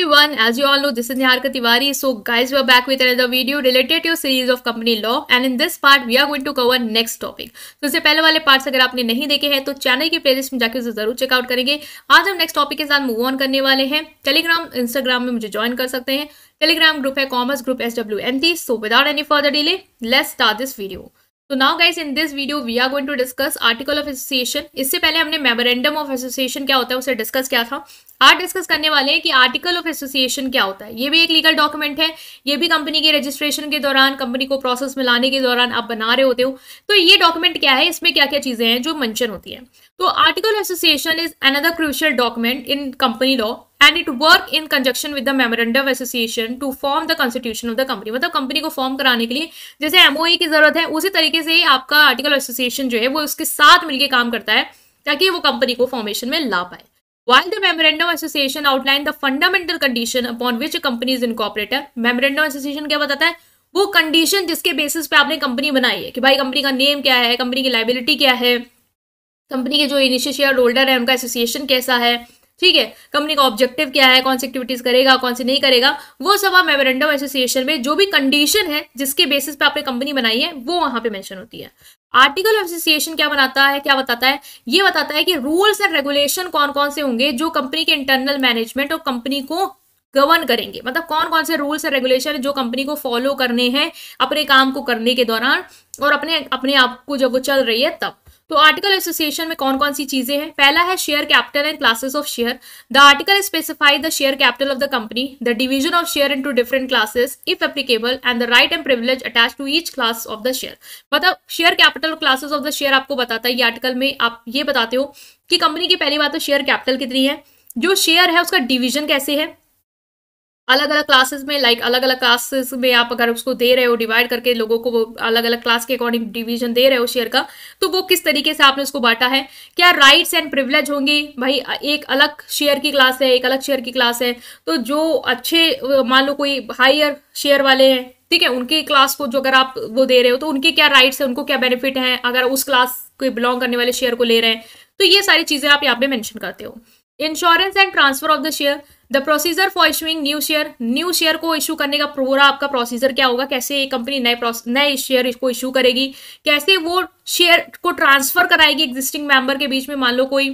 everyone, as you all know, this is Niharika Tiwari. So guys, we are back with another video related to series of company law, and in this part we are going to cover next topic. तो इससे पहले वाले parts अगर आपने नहीं देखे हैं तो चैनल की प्लेलिस्ट में जाकर उसे जरूर चेकआउट करेंगे। आज हम नेक्स्ट टॉपिक के साथ मूव ऑन करने वाले हैं। टेलीग्राम इंस्टाग्राम में मुझे ज्वाइन कर सकते हैं। टेलीग्राम ग्रुप है commerce group SWNT। So without any further delay let's start this video. तो now guys, in this video we are going to discuss article of association. इससे पहले हमने मेमोरेंडम ऑफ एसोसिएशन क्या होता है उसे डिस्कस किया था। आज डिस्कस करने वाले हैं कि आर्टिकल ऑफ एसोसिएशन क्या होता है। ये भी एक लीगल डॉक्यूमेंट है। ये भी कंपनी के रजिस्ट्रेशन के दौरान, कंपनी को प्रोसेस में लाने के दौरान आप बना रहे होते हो। तो ये डॉक्यूमेंट क्या है, इसमें क्या क्या चीजें हैं जो मेंशन होती है। तो article of association is another crucial document in company law and it work in conjunction with the memorandum of association to form the constitution of the company. मतलब कंपनी को फॉर्म कराने के लिए जैसे MOE की जरूरत है, उसी तरीके से आपका आर्टिकल ऑफ एसोसिएशन जो है वो उसके साथ मिलकर काम करता है ताकि वो कंपनी को फॉर्मेशन में ला पाए। While the memorandum of association outline the fundamental condition upon which a company is incorporated, memorandum of association क्या बताता है? वो कंडीशन जिसके बेसिस पे आपने कंपनी बनाई है कि भाई कंपनी का नेम क्या है, कंपनी की लाइबिलिटी क्या है, कंपनी के जो इनिशियल शेयर होल्डर है उनका एसोसिएशन कैसा है, ठीक है, कंपनी का ऑब्जेक्टिव क्या है, कौन सी एक्टिविटीज करेगा, कौन सी नहीं करेगा, वो सब आप मेमोरेंडम एसोसिएशन में जो भी कंडीशन है जिसके बेसिस पे आपने कंपनी बनाई है वो वहां पे मेंशन होती है। आर्टिकल ऑफ एसोसिएशन क्या बनाता है, क्या बताता है? ये बताता है कि रूल्स एंड रेगुलेशन कौन कौन से होंगे जो कंपनी के इंटरनल मैनेजमेंट और कंपनी को गवर्न करेंगे। मतलब कौन कौन से रूल्स एंड रेगुलेशन जो कंपनी को फॉलो करने हैं अपने काम को करने के दौरान और अपने आप को जब वो चल रही है तब। तो आर्टिकल एसोसिएशन में कौन कौन सी चीजें हैं? पहला है share capital and classes of share. The article specify the share capital of the company, the division of share into different classes if applicable and the right and privilege attach to each class of the share. मतलब share capital और classes of the share आपको बताता है ये article में। आप ये बताते हो कि कंपनी की पहली बात तो शेयर कैपिटल कितनी है, जो शेयर है उसका डिवीजन कैसे है, अलग अलग क्लासेस में, लाइक अलग अलग क्लासेस में आप अगर उसको दे रहे हो डिवाइड करके लोगों को, वो अलग अलग क्लास के अकॉर्डिंग डिवीजन दे रहे हो शेयर का, तो वो किस तरीके से आपने उसको बांटा है। क्या राइट्स एंड प्रिविलेज होंगे, भाई एक अलग शेयर की क्लास है, एक अलग शेयर की क्लास है, तो जो अच्छे मान लो कोई हायर शेयर वाले हैं, ठीक है, उनकी क्लास को जो अगर आप वो दे रहे हो तो उनके क्या राइट्स है, उनको क्या बेनिफिट है अगर उस क्लास को बिलोंग करने वाले शेयर को ले रहे हैं। तो ये सारी चीजें आप यहाँ पे मेंशन करते हो। Insurance and transfer of the share, the procedure for issuing new share को इशू करने का पूरा आपका प्रोसीजर क्या होगा, कैसे कंपनी नए शेयर को इशू करेगी, कैसे वो शेयर को ट्रांसफर कराएगी एग्जिस्टिंग मेंबर के बीच में। मान लो कोई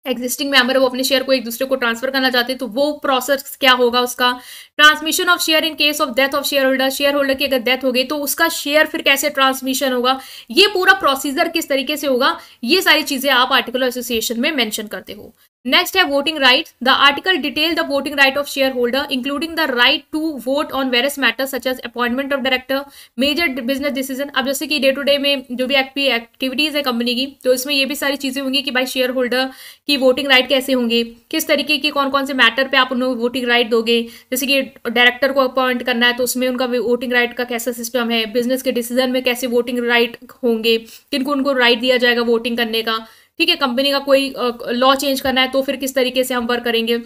एग्जिस्टिंग मेंबर है वो अपने शेयर को एक दूसरे को ट्रांसफर करना चाहते हैं तो वो प्रोसेस क्या होगा उसका। Transmission of share in case of death of share holder की अगर डेथ हो गई तो उसका शेयर फिर कैसे ट्रांसमिशन होगा, ये पूरा प्रोसीजर किस तरीके से होगा, ये सारी चीजें आप आर्टिकल ऑफ एसोसिएशन में मेंशन करते हो। नेक्स्ट है voting right. The article detail the voting right of share holder including the right to vote on various matters such as appointment of director, major business decision. अब जैसे कि day to day में जो भी activities है company की, तो इसमें ये भी सारी चीजें होंगी कि भाई शेयर होल्डर की वोटिंग राइट कैसे होंगे, किस तरीके की कौन कौन से मैटर पे आप उन्हें वोटिंग राइट दोगे। जैसे कि डायरेक्टर को अपॉइंट करना है तो उसमें उनका वोटिंग राइट का कैसा सिस्टम है, बिजनेस के डिसीजन में कैसे वोटिंग राइट होंगे, किनको उनको राइट दिया जाएगा वोटिंग करने का, ठीक है, कंपनी का कोई लॉ चेंज करना है तो फिर किस तरीके से हम वर्क करेंगे।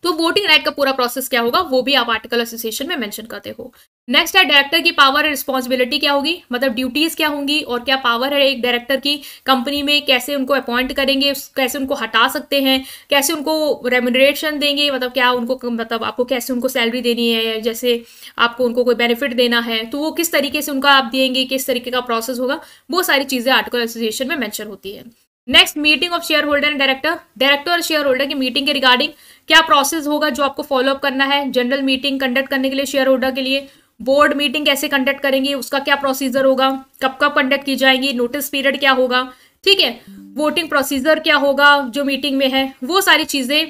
तो वोटिंग राइट का पूरा प्रोसेस क्या होगा वो भी आप आर्टिकल एसोसिएशन में मेंशन करते हो। नेक्स्ट है डायरेक्टर की पावर एंड रिस्पॉन्सिबिलिटी क्या होगी, मतलब ड्यूटीज क्या होंगी और क्या पावर है एक डायरेक्टर की कंपनी में, कैसे उनको अपॉइंट करेंगे, कैसे उनको हटा सकते हैं, कैसे उनको रेम्यूनरेशन देंगे, मतलब क्या उनको, मतलब आपको कैसे उनको सैलरी देनी है, जैसे आपको उनको कोई बेनिफिट देना है तो वो किस तरीके से उनका आप देंगे, किस तरीके का प्रोसेस होगा, वो सारी चीजें आर्टिकल एसोसिएशन में मेंशन होती है। Next meeting of share holder and director और शेयर होल्डर की मीटिंग के रिगार्डिंग क्या प्रोसेस होगा जो आपको फॉलोअप करना है। जनरल मीटिंग कंडक्ट करने के लिए शेयर होल्डर के लिए, बोर्ड मीटिंग कैसे कंडक्ट करेंगे, उसका क्या प्रोसीजर होगा, कब कब कंडक्ट की जाएंगी, नोटिस पीरियड क्या होगा, ठीक है, वोटिंग प्रोसीजर क्या होगा जो मीटिंग में है, वो सारी चीजें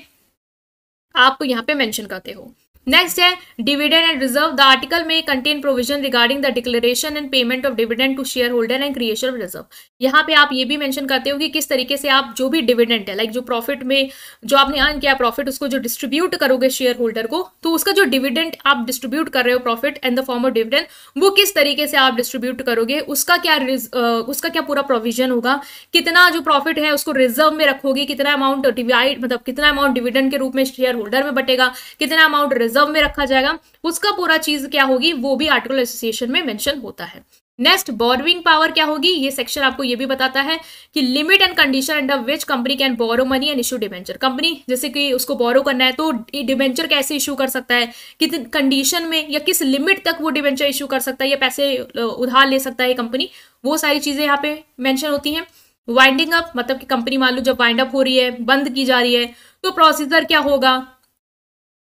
आप यहाँ पे मेंशन करते हो। नेक्स्ट है dividend and reserve. The article में contain provision regarding the declaration and payment of dividend to shareholder and creation of reserve. यहाँ पे आप ये भी मेंशन करते हो कि किस तरीके से आप जो भी डिविडेंड है, लाइक जो प्रॉफिट में जो आपने अर्न किया प्रॉफिट, उसको जो डिस्ट्रीब्यूट करोगे शेयर होल्डर को, तो उसका जो डिविडेंड आप डिस्ट्रीब्यूट कर रहे हो profit and the form of dividend, वो किस तरीके से आप डिस्ट्रीब्यूट करोगे, उसका क्या पूरा प्रोविजन होगा, कितना जो प्रॉफिट है उसको रिजर्व में रखोगे, कितना अमाउंट डिवाइड, मतलब कितना अमाउंट डिविडेंड के रूप में शेयर होल्डर में बटेगा, कितना अमाउंट रिजर्व में रखा जाएगा, उसका पूरा चीज क्या होगी वो भी आर्टिकल एसोसिएशन में मेंशन होता है। नेक्स्ट बोरोइंग पावर क्या होगी, ये सेक्शन आपको ये भी बताता है कि limit and condition under which company can borrow money and issue debenture. Company जैसे कि उसको बोरो करना है तो डिबेंचर कैसे इशू कर सकता है, किस कंडीशन में या किस लिमिट तक वो डिबेंचर इशू कर सकता है या पैसे उधार ले सकता है कंपनी, वो सारी चीजें यहाँ पे मेंशन होती हैं। वाइंडिंग अप मतलब कि कंपनी मान लो जब वाइंड अप हो रही है, बंद की जा रही है, तो प्रोसीजर क्या होगा।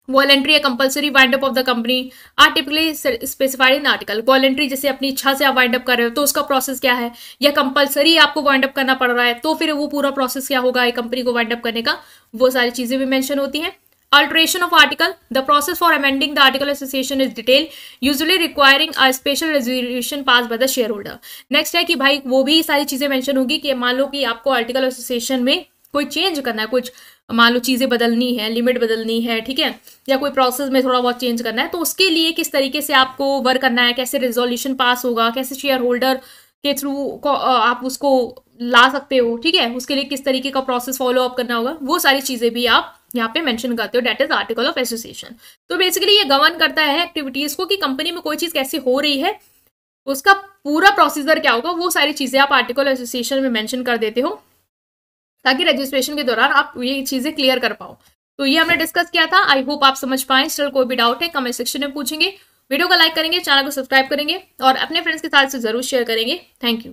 वॉलेंट्री या compulsory wind up of the company are typically specified in article. Voluntary जैसे अपनी इच्छा से आप वाइंड अप कर रहे हो तो उसका प्रोसेस क्या है, या कंपल्सरी आपको वाइंड अप करना पड़ रहा है तो फिर वो पूरा प्रोसेस क्या होगा एक कंपनी को वाइंड अप करने का, वो सारी चीजें भी मेंशन होती हैं। Alteration of article. The process for amending the article association is detailed, usually requiring a special resolution passed by the shareholder. Next है कि भाई वो भी सारी चीजें मेंशन होगी कि मान लो कि आपको आर्टिकल एसोसिएशन में कोई चेंज करना है, कुछ मान लो चीजें बदलनी है, लिमिट बदलनी है, ठीक है, या कोई प्रोसेस में थोड़ा बहुत चेंज करना है, तो उसके लिए किस तरीके से आपको वर्क करना है, कैसे रेजोल्यूशन पास होगा, कैसे शेयर होल्डर के थ्रू आप उसको ला सकते हो, ठीक है, उसके लिए किस तरीके का प्रोसेस फॉलो अप करना होगा, वो सारी चीजें भी आप यहाँ पे मेंशन करते हो, that is article of association. तो बेसिकली ये गवर्न करता है एक्टिविटीज को कि कंपनी में कोई चीज कैसे हो रही है, उसका पूरा प्रोसीजर क्या होगा, वो सारी चीजें आप आर्टिकल एसोसिएशन में मेंशन कर देते हो ताकि रजिस्ट्रेशन के दौरान आप ये चीजें क्लियर कर पाओ। तो ये हमने डिस्कस किया था, आई होप आप समझ पाए। स्टिल कोई भी डाउट है कमेंट सेक्शन में पूछेंगे, वीडियो को लाइक करेंगे, चैनल को सब्सक्राइब करेंगे और अपने फ्रेंड्स के साथ से जरूर शेयर करेंगे। Thank you.